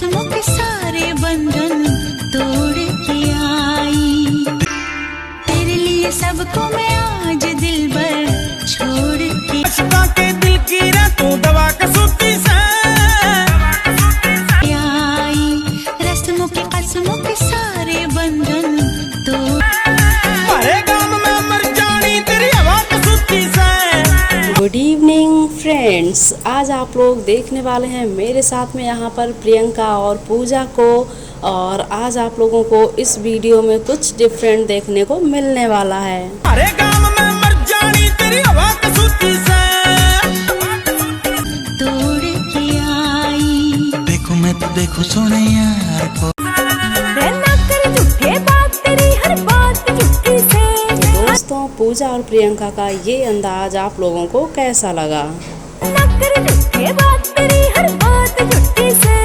कसमों के सारे बंधन तोड़ के आई। तेरे लिए सबको मैं आज दिल भर छोड़ के के दिल की रे तू दवा कसूती से आई। रस्मों के कसमों के सारे बंधन तोड़ हमारे गांव में मर जानी तेरी हवा कसूती से। गुड इवनिंग फ्रेंड्स, आज आप लोग देखने वाले हैं मेरे साथ में यहाँ पर प्रियंका और पूजा को। और आज आप लोगों को इस वीडियो में कुछ डिफरेंट देखने को मिलने वाला है। हमारे गांव में मर जानी तेरी हवा कसूती से तोड़ के आई। देखो मैं तो देखो सोने यार को दोस्तों, पूजा और प्रियंका का ये अंदाज आप लोगों को कैसा लगा? बात तेरी हर बात झूठी से